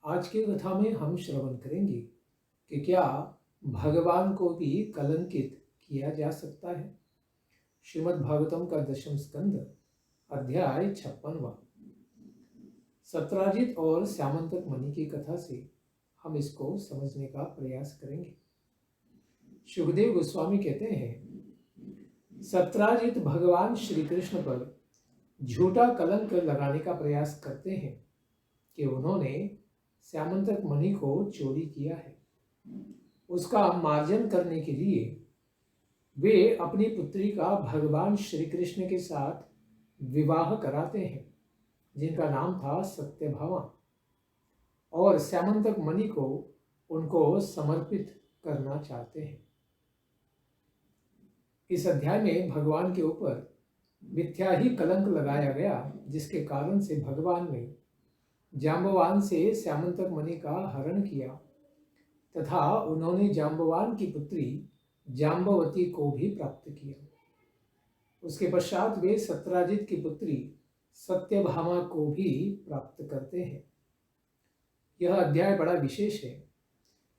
आज की कथा में हम श्रवण करेंगे कि क्या भगवान को भी कलंकित किया जा सकता है। श्रीमद् भागवतम का दशम स्कंद अध्याय 56वां। सत्राजित और श्यामंतक मणि की कथा से हम इसको समझने का प्रयास करेंगे। सुखदेव गोस्वामी कहते हैं, सत्राजित भगवान श्री कृष्ण पर झूठा कलंक लगाने का प्रयास करते हैं कि उन्होंने श्यामंतक मणि को चोरी किया है। उसका मार्जन करने के लिए वे अपनी पुत्री का भगवान श्री कृष्ण के साथ विवाह कराते हैं, जिनका नाम था सत्यभामा, और श्यामंतक मणि को उनको समर्पित करना चाहते हैं। इस अध्याय में भगवान के ऊपर मिथ्या ही कलंक लगाया गया, जिसके कारण से भगवान ने जांबवान से श्यामंतक मणि का हरण किया तथा उन्होंने जांबवान की पुत्री जांबवती को भी प्राप्त किया। उसके पश्चात वे सत्राजित की पुत्री सत्यभामा को भी प्राप्त करते हैं। यह अध्याय बड़ा विशेष है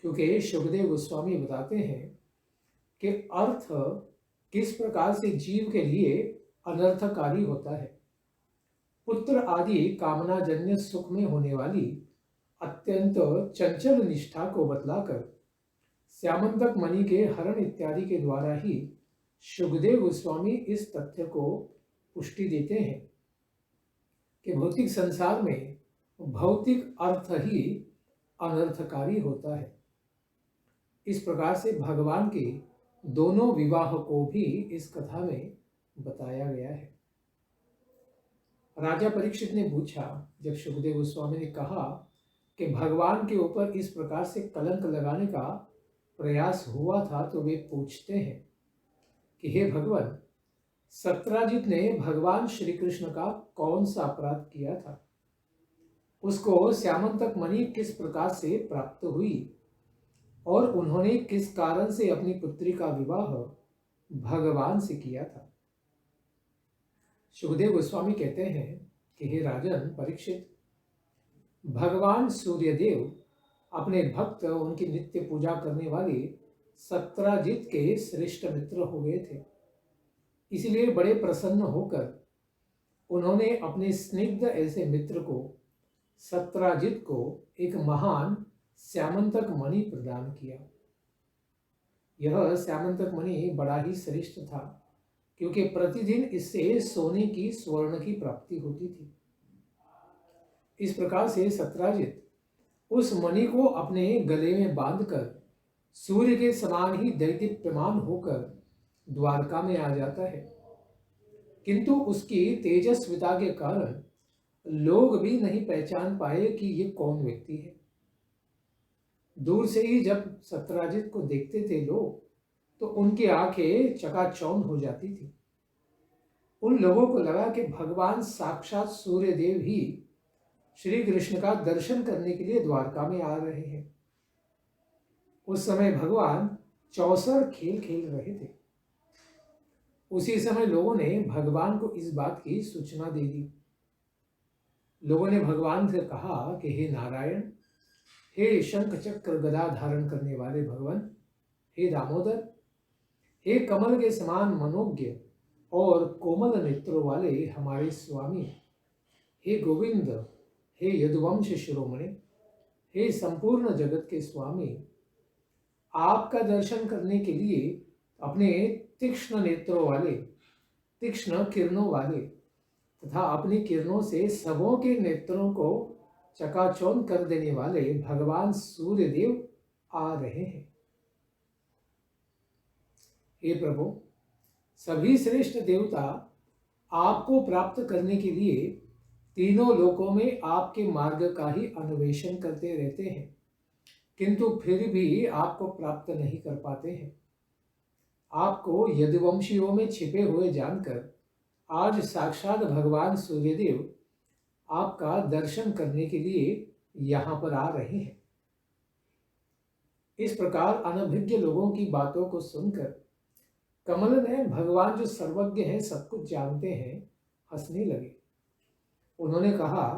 क्योंकि सुखदेव गोस्वामी बताते हैं कि अर्थ किस प्रकार से जीव के लिए अनर्थकारी होता है। पुत्र आदि कामनाजन्य सुख में होने वाली अत्यंत चंचल निष्ठा को बतलाकर श्यामंतक मणि के हरण इत्यादि के द्वारा ही सुखदेव गोस्वामी इस तथ्य को पुष्टि देते हैं कि भौतिक संसार में भौतिक अर्थ ही अनर्थकारी होता है। इस प्रकार से भगवान के दोनों विवाह को भी इस कथा में बताया गया है। राजा परीक्षित ने पूछा, जब सुखदेव गोस्वामी ने कहा कि भगवान के ऊपर इस प्रकार से कलंक लगाने का प्रयास हुआ था, तो वे पूछते हैं कि हे भगवान, सत्राजित ने भगवान श्री कृष्ण का कौन सा अपराध किया था? उसको श्यामंतक मणि किस प्रकार से प्राप्त हुई और उन्होंने किस कारण से अपनी पुत्री का विवाह भगवान से किया था? सुखदेव गोस्वामी कहते हैं कि हे राजन परीक्षित, भगवान सूर्यदेव अपने भक्त, उनकी नित्य पूजा करने वाले सत्राजित के श्रेष्ठ मित्र हो गए थे। इसलिए बड़े प्रसन्न होकर उन्होंने अपने स्निग्ध ऐसे मित्र को, सत्राजित को, एक महान श्यामंतक मणि प्रदान किया। यह श्यामंतक मणि बड़ा ही श्रेष्ठ था क्योंकि प्रतिदिन इससे सोने की, स्वर्ण की प्राप्ति होती थी। इस प्रकार से सत्राजित उस मणि को अपने गले में बांधकर सूर्य के समान ही दैदीप्यमान होकर द्वारका में आ जाता है, किंतु उसकी तेजस्विता के कारण लोग भी नहीं पहचान पाए कि ये कौन व्यक्ति है। दूर से ही जब सत्राजित को देखते थे लोग, तो उनकी आंखें चकाचौंध हो जाती थी। उन लोगों को लगा कि भगवान साक्षात सूर्यदेव ही श्री कृष्ण का दर्शन करने के लिए द्वारका में आ रहे हैं। उस समय भगवान चौसर खेल खेल रहे थे। उसी समय लोगों ने भगवान को इस बात की सूचना दे दी। लोगों ने भगवान से कहा कि हे नारायण, हे शंख चक्र गदा धारण करने वाले भगवान, हे दामोदर, हे कमल के समान मनोज्ञ और कोमल नेत्रों वाले हमारे स्वामी, हे गोविंद, हे यदुवंश शिरोमणि, हे संपूर्ण जगत के स्वामी, आपका दर्शन करने के लिए अपने तीक्ष्ण नेत्रों वाले, तीक्ष्ण किरणों वाले तथा अपनी किरणों से सबों के नेत्रों को चकाचौंध कर देने वाले भगवान सूर्यदेव आ रहे हैं। हे प्रभु, सभी श्रेष्ठ देवता आपको प्राप्त करने के लिए तीनों लोकों में आपके मार्ग का ही अन्वेषण करते रहते हैं, किंतु फिर भी आपको प्राप्त नहीं कर पाते हैं। आपको यदुवंशियों में छिपे हुए जानकर आज साक्षात भगवान सूर्यदेव आपका दर्शन करने के लिए यहाँ पर आ रहे हैं। इस प्रकार अनभिज्ञ लोगों की बातों को सुनकर कमल ने भगवान जो सर्वज्ञ हैं, सब कुछ जानते हैं, हंसने लगे। उन्होंने कहा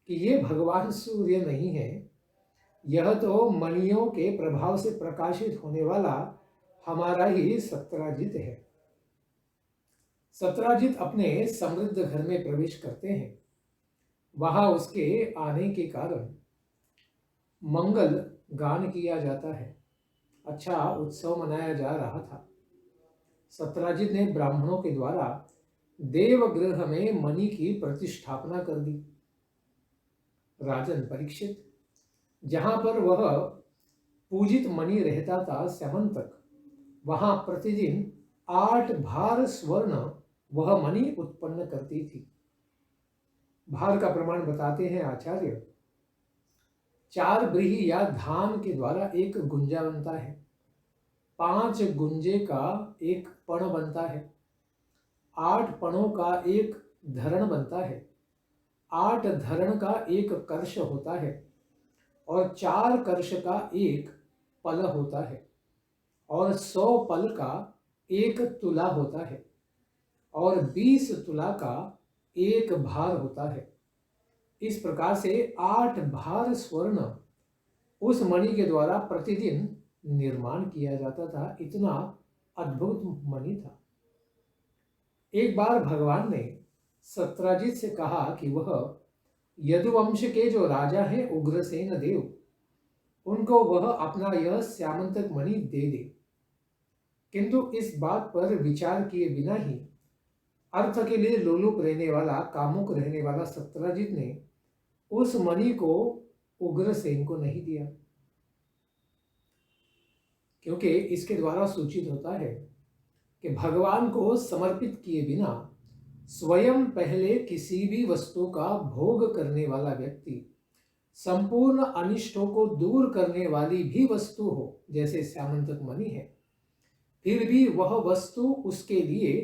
कि ये भगवान सूर्य नहीं है, यह तो मणियों के प्रभाव से प्रकाशित होने वाला हमारा ही सत्राजित है। सत्राजित अपने समृद्ध घर में प्रवेश करते हैं। वहां उसके आने के कारण मंगल गान किया जाता है। अच्छा उत्सव मनाया जा रहा था। सत्राजित ने ब्राह्मणों के द्वारा देवगृह में मणि की प्रतिष्ठापना कर दी। राजन परीक्षित, जहां पर वह पूजित मणि रहता था स्यमंतक, वहां प्रतिदिन 8 भार स्वर्ण वह मणि उत्पन्न करती थी। भार का प्रमाण बताते हैं आचार्य, 4 ब्रीही या धान के द्वारा एक गुंजा बनता है, 5 गुंजे का एक पण बनता है, 8 पणों का एक धरण बनता है, 8 धरण का एक कर्ष होता है और 4 कर्ष का एक पल होता है और 100 पल का एक तुला होता है और 20 तुला का एक भार होता है। इस प्रकार से 8 भार स्वर्ण उस मणि के द्वारा प्रतिदिन निर्माण किया जाता था। इतना अद्भुत मणि था। एक बार भगवान ने सत्राजित से कहा कि वह यदुवंश के जो राजा हैं उग्रसेन देव, उनको वह अपना यह श्यामंतक मणि दे दे। किंतु इस बात पर विचार किए बिना ही अर्थ के लिए लोलुप रहने वाला, कामुक रहने वाला सत्राजित ने उस मणि को उग्रसेन को नहीं दिया, क्योंकि इसके द्वारा सूचित होता है कि भगवान को समर्पित किए बिना स्वयं पहले किसी भी वस्तु का भोग करने वाला व्यक्ति संपूर्ण अनिष्टों को दूर करने वाली भी वस्तु हो, जैसे श्यामंतक मणि है, फिर भी वह वस्तु उसके लिए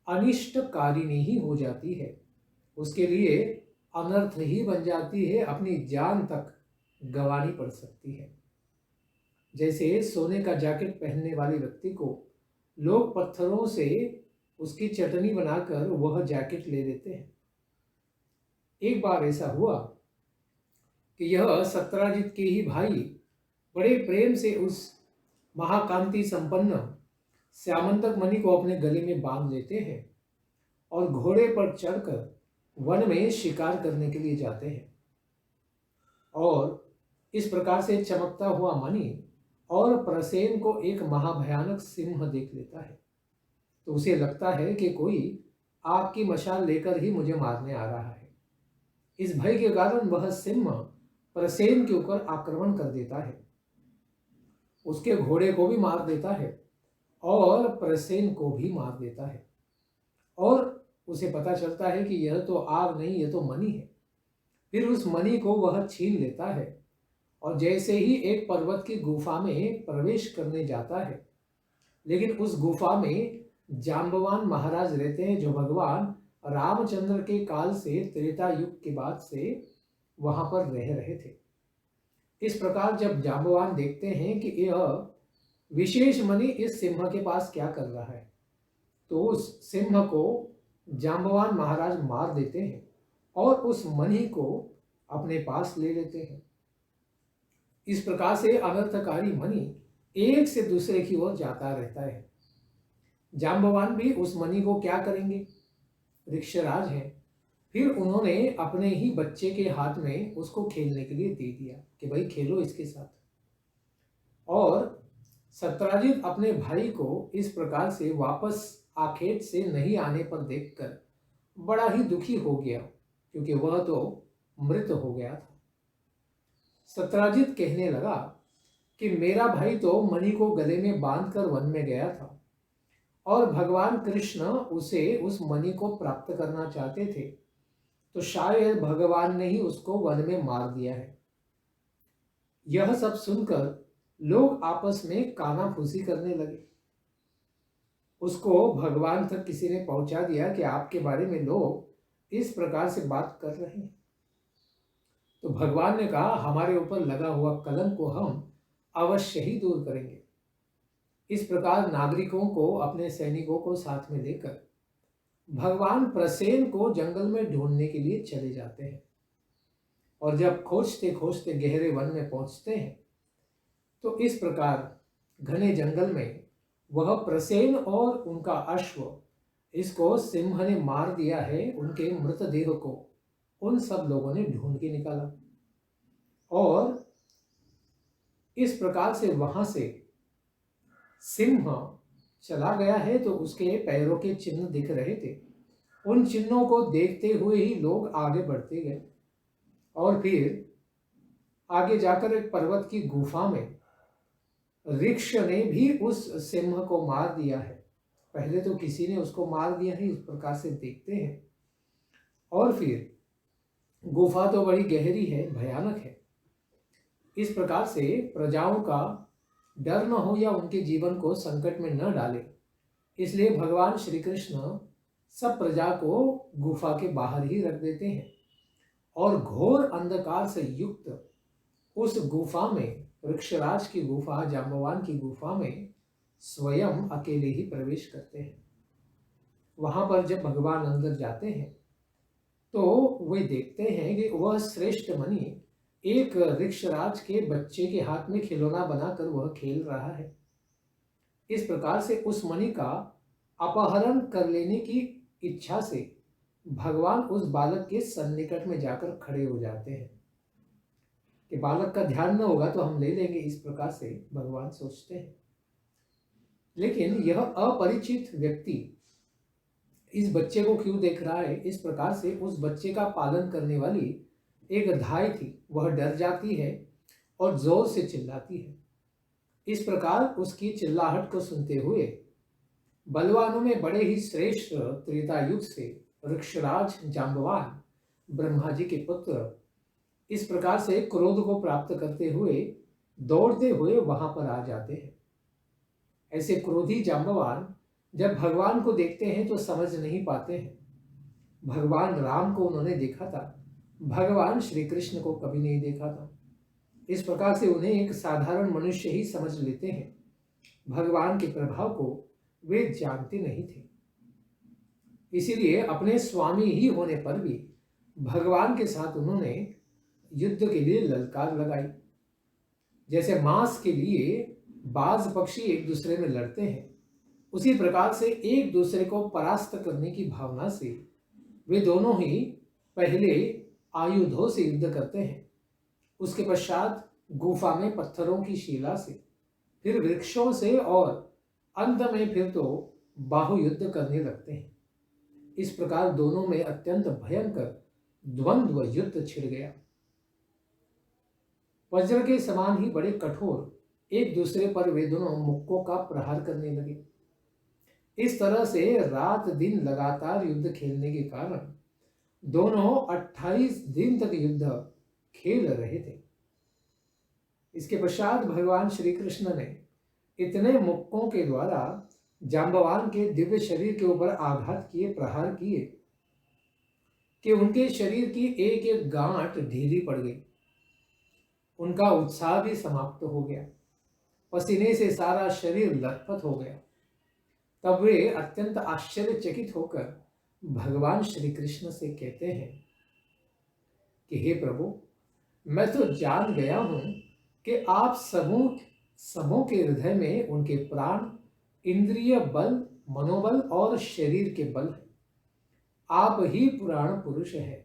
अनिष्टकारिणी ही हो जाती है, उसके लिए अनर्थ ही बन जाती है, अपनी जान तक गंवानी पड़ सकती है। जैसे सोने का जैकेट पहनने वाले व्यक्ति को लोग पत्थरों से उसकी चटनी बनाकर वह जैकेट ले लेते हैं। एक बार ऐसा हुआ कि यह सत्राजित के ही भाई बड़े प्रेम से उस महाकांति संपन्न श्यामंतक मणि को अपने गले में बांध लेते हैं और घोड़े पर चढ़कर वन में शिकार करने के लिए जाते हैं। और इस प्रकार से चमकता हुआ मणि और प्रसेन को एक महाभयानक सिंह देख लेता है, तो उसे लगता है कि कोई आग की मशाल लेकर ही मुझे मारने आ रहा है। इस भय के कारण वह सिंह प्रसेन के ऊपर आक्रमण कर देता है, उसके घोड़े को भी मार देता है और प्रसेन को भी मार देता है। और उसे पता चलता है कि यह तो आग नहीं, यह तो मणि है। फिर उस मणि को वह छीन लेता है और जैसे ही एक पर्वत की गुफा में प्रवेश करने जाता है, लेकिन उस गुफा में जाम्बवान महाराज रहते हैं, जो भगवान रामचंद्र के काल से, त्रेता युग के बाद से वहां पर रह रहे थे। इस प्रकार जब जाम्बवान देखते हैं कि यह विशेष मणि इस सिंह के पास क्या कर रहा है, तो उस सिंह को जाम्बवान महाराज मार देते हैं और उस मणि को अपने पास ले लेते हैं। इस प्रकार से अनर्थकारी मणि एक से दूसरे की ओर जाता रहता है। जाम्बवान भी उस मणि को क्या करेंगे, ऋक्षराज हैं, फिर उन्होंने अपने ही बच्चे के हाथ में उसको खेलने के लिए दे दिया कि भाई खेलो इसके साथ। और सत्राजित अपने भाई को इस प्रकार से वापस आखेट से नहीं आने पर देखकर बड़ा ही दुखी हो गया, क्योंकि वह तो मृत हो गया था। सत्राजित कहने लगा कि मेरा भाई तो मणि को गले में बांधकर वन में गया था और भगवान कृष्ण उसे उस मणि को प्राप्त करना चाहते थे, तो शायद भगवान ने ही उसको वन में मार दिया है। यह सब सुनकर लोग आपस में कानाफूसी करने लगे। उसको भगवान तक किसी ने पहुंचा दिया कि आपके बारे में लोग इस प्रकार से बात कर रहे हैं। तो भगवान ने कहा, हमारे ऊपर लगा हुआ कलंक को हम अवश्य ही दूर करेंगे। इस प्रकार नागरिकों को, अपने सैनिकों को साथ में लेकर भगवान प्रसेन को जंगल में ढूंढने के लिए चले जाते हैं। और जब खोजते खोजते गहरे वन में पहुंचते हैं तो इस प्रकार घने जंगल में वह प्रसेन और उनका अश्व इसको सिंह ने मार दिया है, उनके मृतदेह को उन सब लोगों ने ढूंढ के निकाला। और इस प्रकार से वहां से सिंह चला गया है तो उसके पैरों के चिन्ह दिख रहे थे। उन चिन्हों को देखते हुए ही लोग आगे बढ़ते गए और फिर आगे जाकर एक पर्वत की गुफा में ऋक्ष ने भी उस सिंह को मार दिया है। पहले तो किसी ने उसको मार दिया है, इस प्रकार से देखते हैं। और फिर गुफा तो बड़ी गहरी है, भयानक है। इस प्रकार से प्रजाओं का डर न हो या उनके जीवन को संकट में न डाले, इसलिए भगवान श्री कृष्ण सब प्रजा को गुफा के बाहर ही रख देते हैं और घोर अंधकार से युक्त उस गुफा में, वृक्षराज की गुफा, जांबवान की गुफा में स्वयं अकेले ही प्रवेश करते हैं। वहां पर जब भगवान अंदर जाते हैं तो वे देखते हैं कि वह श्रेष्ठ मणि एक वृक्षराज के बच्चे के हाथ में खिलौना बनाकर वह खेल रहा है। इस प्रकार से उस मणि का अपहरण कर लेने की इच्छा से भगवान उस बालक के सन्निकट में जाकर खड़े हो जाते हैं कि बालक का ध्यान न होगा तो हम ले लेंगे, इस प्रकार से भगवान सोचते हैं। लेकिन यह अपरिचित व्यक्ति इस बच्चे को क्यों देख रहा है? इस प्रकार से उस बच्चे का पालन करने वाली एक धाई थी, वह डर जाती है और जोर से चिल्लाती है। इस प्रकार उसकी चिल्लाहट को सुनते हुए बलवानों में बड़े ही श्रेष्ठ त्रेता युग से वृक्षराज जांबवान, ब्रह्मा जी के पुत्र, इस प्रकार से क्रोध को प्राप्त करते हुए दौड़ते हुए वहां पर आ जाते हैं। ऐसे क्रोधी जांबवान जब भगवान को देखते हैं तो समझ नहीं पाते हैं। भगवान राम को उन्होंने देखा था, भगवान श्री कृष्ण को कभी नहीं देखा था। इस प्रकार से उन्हें एक साधारण मनुष्य ही समझ लेते हैं, भगवान के प्रभाव को वे जानते नहीं थे। इसीलिए अपने स्वामी ही होने पर भी भगवान के साथ उन्होंने युद्ध के लिए ललकार लगाई। जैसे मांस के लिए बाज पक्षी एक दूसरे में लड़ते हैं, उसी प्रकार से एक दूसरे को परास्त करने की भावना से वे दोनों ही पहले आयुधों से युद्ध करते हैं, उसके पश्चात गुफा में पत्थरों की शिला से, फिर वृक्षों से और अंत में फिर तो बाहुयुद्ध करने लगते हैं। इस प्रकार दोनों में अत्यंत भयंकर द्वंद्व युद्ध छिड़ गया। वज्र के समान ही बड़े कठोर एक दूसरे पर वे दोनों मुक्कों का प्रहार करने लगे। इस तरह से रात दिन लगातार युद्ध खेलने के कारण दोनों 28 दिन तक युद्ध खेल रहे थे। इसके पश्चात भगवान श्री कृष्ण ने इतने मुक्कों के द्वारा जांबवान के दिव्य शरीर के ऊपर आघात किए, प्रहार किए कि उनके शरीर की एक एक गांठ ढीली पड़ गई। उनका उत्साह भी समाप्त हो गया, पसीने से सारा शरीर लथपथ हो गया। तब वे अत्यंत आश्चर्यचकित होकर भगवान श्री कृष्ण से कहते हैं कि हे प्रभु, मैं तो जान गया हूं कि आप सबों के हृदय में उनके प्राण, इंद्रिय बल, मनोबल और शरीर के बल है। आप ही पुराण पुरुष हैं,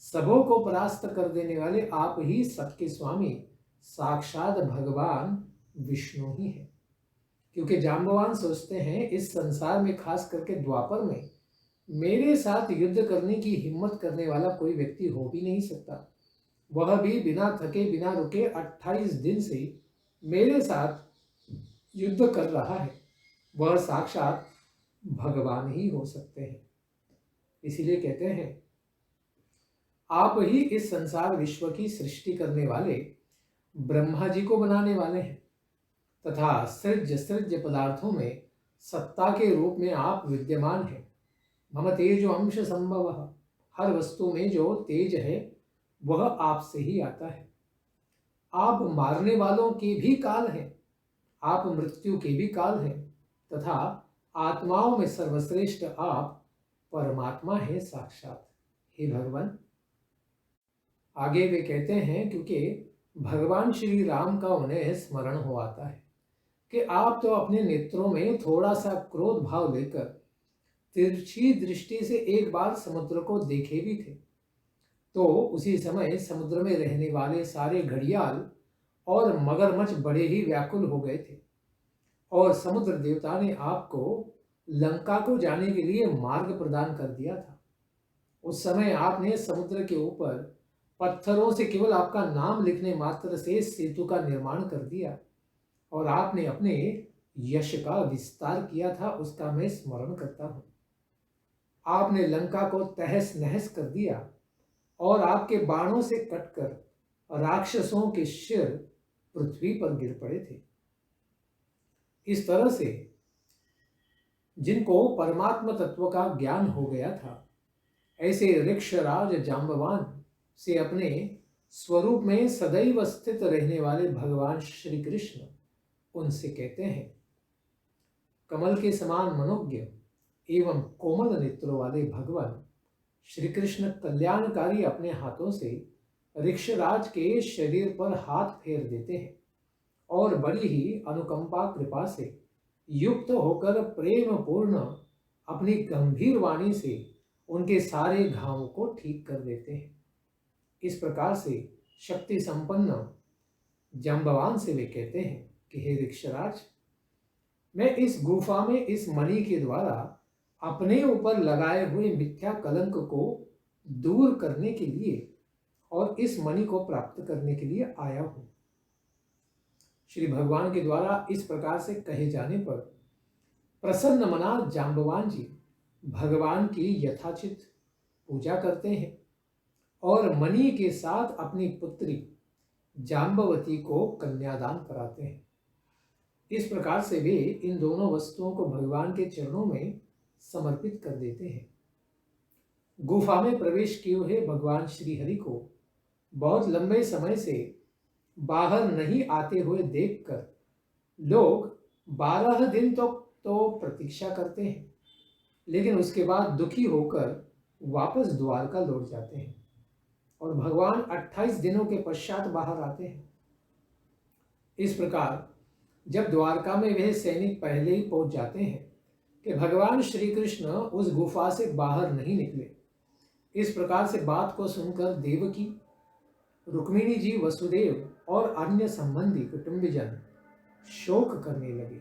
सबों को परास्त कर देने वाले आप ही सबके स्वामी साक्षात भगवान विष्णु ही हैं। क्योंकि जांबवान सोचते हैं इस संसार में, खास करके द्वापर में, मेरे साथ युद्ध करने की हिम्मत करने वाला कोई व्यक्ति हो भी नहीं सकता। वह भी बिना थके बिना रुके 28 दिन से मेरे साथ युद्ध कर रहा है, वह साक्षात भगवान ही हो सकते हैं। इसीलिए कहते हैं आप ही इस संसार विश्व की सृष्टि करने वाले ब्रह्मा जी को बनाने वाले हैं तथा सृज्य पदार्थों में सत्ता के रूप में आप विद्यमान हैं। मम तेजो अंश संभव, हर वस्तु में जो तेज है वह आपसे ही आता है। आप मारने वालों के भी काल हैं, आप मृत्यु के भी काल हैं तथा आत्माओं में सर्वश्रेष्ठ आप परमात्मा है साक्षात। हे भगवान, आगे वे कहते हैं क्योंकि भगवान श्री राम का उन्हें स्मरण हो आता है कि आप तो अपने नेत्रों में थोड़ा सा क्रोध भाव लेकर तिरछी दृष्टि से एक बार समुद्र को देखे भी थे। तो उसी समय समुद्र में रहने वाले सारे घड़ियाल और मगरमच्छ बड़े ही व्याकुल हो गए थे और समुद्र देवता ने आपको लंका को जाने के लिए मार्ग प्रदान कर दिया था। उस समय आपने समुद्र के ऊपर पत्थरों से केवल आपका नाम लिखने मात्र से सेतु का निर्माण कर दिया और आपने अपने यश का विस्तार किया था, उसका मैं स्मरण करता हूं। आपने लंका को तहस नहस कर दिया और आपके बाणों से कटकर राक्षसों के सिर पृथ्वी पर गिर पड़े थे। इस तरह से जिनको परमात्मा तत्व का ज्ञान हो गया था, ऐसे ऋक्षराज जांबवान से अपने स्वरूप में सदैव स्थित रहने वाले भगवान श्री कृष्ण उनसे कहते हैं, कमल के समान मनोज्ञ एवं कोमल नेत्रों वाले भगवान श्री कृष्ण कल्याणकारी अपने हाथों से ऋक्षराज के शरीर पर हाथ फेर देते हैं और बड़ी ही अनुकंपा कृपा से युक्त होकर प्रेम पूर्ण अपनी गंभीर वाणी से उनके सारे घावों को ठीक कर देते हैं। इस प्रकार से शक्ति संपन्न जांबवान से वे कहते हैं कि हे ऋक्षराज, मैं इस गुफा में इस मणि के द्वारा अपने ऊपर लगाए हुए मिथ्या कलंक को दूर करने के लिए और इस मणि को प्राप्त करने के लिए आया हूं। श्री भगवान के द्वारा इस प्रकार से कहे जाने पर प्रसन्न मना जांबवान जी भगवान की यथाचित पूजा करते हैं और मणि के साथ अपनी पुत्री जांबवती को कन्यादान कराते हैं। इस प्रकार से वे इन दोनों वस्तुओं को भगवान के चरणों में समर्पित कर देते हैं। गुफा में प्रवेश किए हुए भगवान श्री हरि को बहुत लंबे समय से बाहर नहीं आते हुए देखकर लोग 12 दिन तो प्रतीक्षा करते हैं, लेकिन उसके बाद दुखी होकर वापस द्वारका लौट जाते हैं और भगवान 28 दिनों के पश्चात बाहर आते हैं। इस प्रकार जब द्वारका में वे सैनिक पहले ही पहुंच जाते हैं कि भगवान श्री कृष्ण उस गुफा से बाहर नहीं निकले, इस प्रकार से बात को सुनकर देवकी, रुक्मिणी जी, वसुदेव और अन्य संबंधी कुटुंबीजन शोक करने लगे।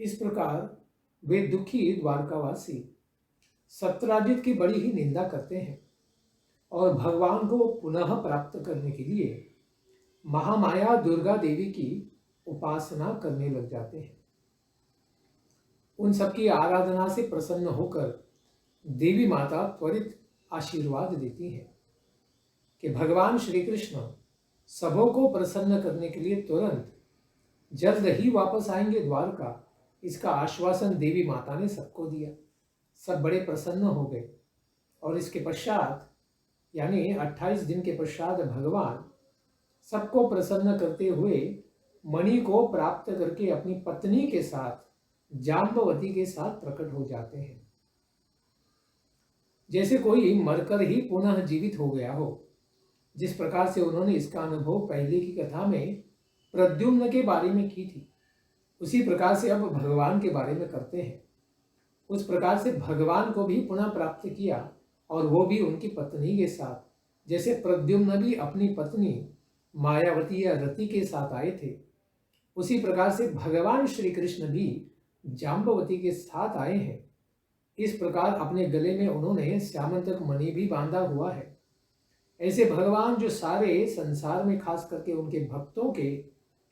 इस प्रकार वे दुखी द्वारकावासी सत्यराजित की बड़ी ही निंदा करते हैं और भगवान को पुनः प्राप्त करने के लिए महामाया दुर्गा देवी की उपासना करने लग जाते हैं। उन सबकी आराधना से प्रसन्न होकर देवी माता त्वरित आशीर्वाद देती हैं कि भगवान श्री कृष्ण सबों को प्रसन्न करने के लिए तुरंत जल्द ही वापस आएंगे द्वारका। इसका आश्वासन देवी माता ने सबको दिया। सब बड़े प्रसन्न हो गए और इसके पश्चात यानी 28 दिन के पश्चात भगवान सबको प्रसन्न करते हुए मणि को प्राप्त करके अपनी पत्नी के साथ जांबवती के साथ प्रकट हो जाते हैं। जैसे कोई मरकर ही पुनः जीवित हो गया हो, जिस प्रकार से उन्होंने इसका अनुभव पहले की कथा में प्रद्युम्न के बारे में की थी, उसी प्रकार से अब भगवान के बारे में करते हैं। उस प्रकार से भगवान को भी पुनः प्राप्त किया और वो भी उनकी पत्नी के साथ, जैसे प्रद्युम्न भी अपनी पत्नी मायावती या रति के साथ आए थे, उसी प्रकार से भगवान श्री कृष्ण भी जांबवती के साथ आए हैं। इस प्रकार अपने गले में उन्होंने श्यामंतक मणि भी बांधा हुआ है। ऐसे भगवान जो सारे संसार में खास करके उनके भक्तों के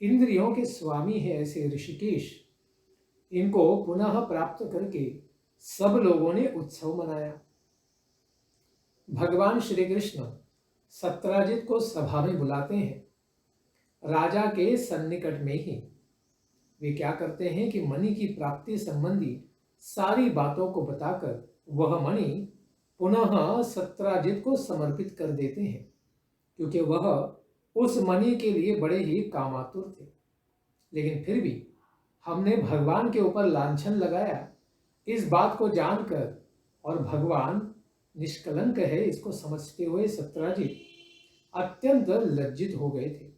इंद्रियों के स्वामी है, ऐसे ऋषिकेश, इनको पुनः प्राप्त करके सब लोगों ने उत्सव मनाया। भगवान श्री कृष्ण सत्यराजित को सभा में बुलाते हैं। राजा के सन्निकट में ही वे क्या करते हैं कि मणि की प्राप्ति संबंधी सारी बातों को बताकर वह मणि पुनः सत्यराजित को समर्पित कर देते हैं, क्योंकि वह उस मणि के लिए बड़े ही कामातुर थे। लेकिन फिर भी हमने भगवान के ऊपर लांछन लगाया, इस बात को जानकर और भगवान निष्कलंक है, इसको समझते हुए सत्यराजीत अत्यंत लज्जित हो गए थे।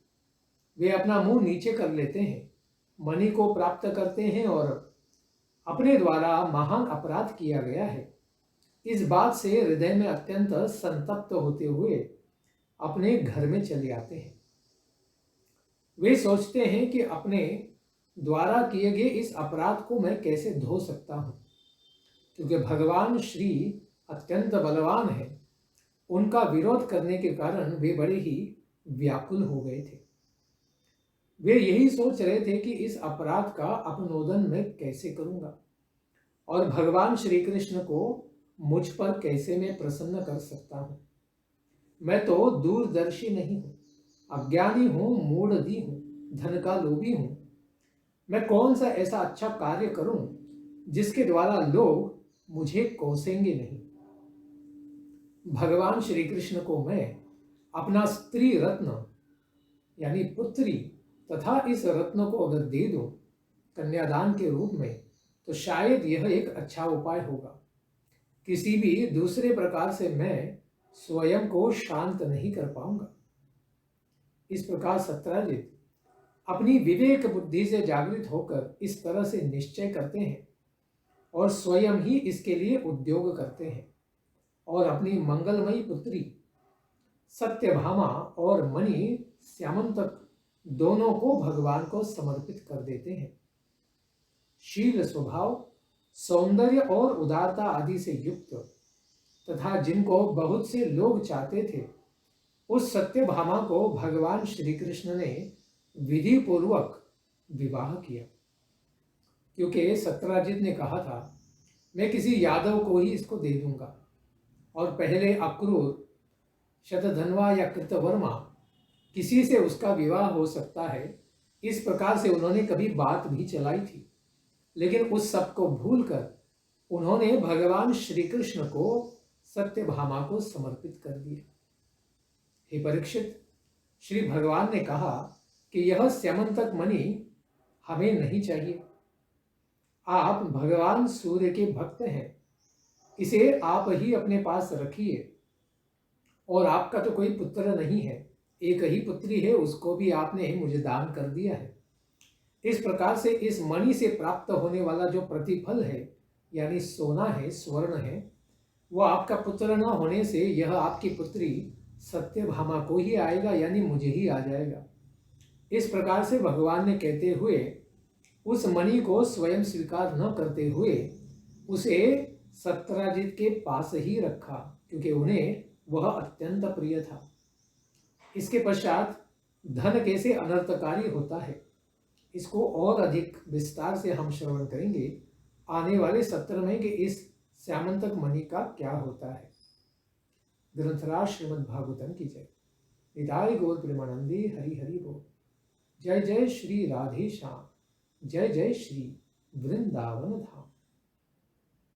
वे अपना मुंह नीचे कर लेते हैं, मणि को प्राप्त करते हैं और अपने द्वारा महान अपराध किया गया है, इस बात से हृदय में अत्यंत संतप्त होते हुए अपने घर में चले आते हैं। वे सोचते हैं कि अपने द्वारा किए गए इस अपराध को मैं कैसे धो सकता हूं, क्योंकि भगवान श्री अत्यंत बलवान है। उनका विरोध करने के कारण वे बड़े ही व्याकुल हो गए थे। वे यही सोच रहे थे कि इस अपराध का अपनोदन मैं कैसे करूंगा और भगवान श्री कृष्ण को मुझ पर कैसे मैं प्रसन्न कर सकता हूं। मैं तो दूरदर्शी नहीं हूं, अज्ञानी हूं, मूढ़धी हूं, धन का लोभी हूं। मैं कौन सा ऐसा अच्छा कार्य करूं जिसके द्वारा लोग मुझे कोसेंगे नहीं। भगवान श्री कृष्ण को मैं अपना स्त्री रत्न यानी पुत्री तथा इस रत्न को अगर दे दूं कन्यादान के रूप में, तो शायद यह एक अच्छा उपाय होगा। किसी भी दूसरे प्रकार से मैं स्वयं को शांत नहीं कर पाऊंगा। इस प्रकार सत्यराजीत अपनी विवेक बुद्धि से जागृत होकर इस तरह से निश्चय करते हैं और स्वयं ही इसके लिए उद्योग करते हैं और अपनी मंगलमयी पुत्री सत्यभामा और मणि श्यामंतक दोनों को भगवान को समर्पित कर देते हैं। शील स्वभाव, सौंदर्य और उदारता आदि से युक्त तथा जिनको बहुत से लोग चाहते थे, उस सत्यभामा को भगवान श्री कृष्ण ने विधि पूर्वक विवाह किया, क्योंकि सत्यराजीत ने कहा था मैं किसी यादव को ही इसको दे दूंगा और पहले अक्रूर, शतधन्वा या कृतवर्मा किसी से उसका विवाह हो सकता है, इस प्रकार से उन्होंने कभी बात भी चलाई थी। लेकिन उस सब को भूलकर उन्होंने भगवान श्री कृष्ण को सत्यभामा को समर्पित कर दिया। हे परीक्षित, श्री भगवान ने कहा कि यह स्यमंतक मणि हमें नहीं चाहिए। आप भगवान सूर्य के भक्त हैं, इसे आप ही अपने पास रखिए। और आपका तो कोई पुत्र नहीं है, एक ही पुत्री है, उसको भी आपने मुझे दान कर दिया है। इस प्रकार से इस मणि से प्राप्त होने वाला जो प्रतिफल है, यानी सोना है, स्वर्ण है, वह आपका पुत्र न होने से यह आपकी पुत्री सत्यभामा को ही आएगा, यानी मुझे ही आ जाएगा। इस प्रकार से भगवान ने कहते हुए उस मणि को स्वयं स्वीकार न करते हुए उसे सत्यराजीत के पास ही रखा, क्योंकि उन्हें वह अत्यंत प्रिय था। इसके पश्चात धन कैसे अनर्थकारी होता है, इसको और अधिक विस्तार से हम श्रवण करेंगे आने वाले सत्र में कि इस श्यामंतक मणि का क्या होता है। ग्रंथराज श्रीमद् भागवतम की जय। निताय गौर प्रेमानंदी हरि हरि बोल। जय जय श्री राधे श्याम, जय जय श्री वृंदावन धाम।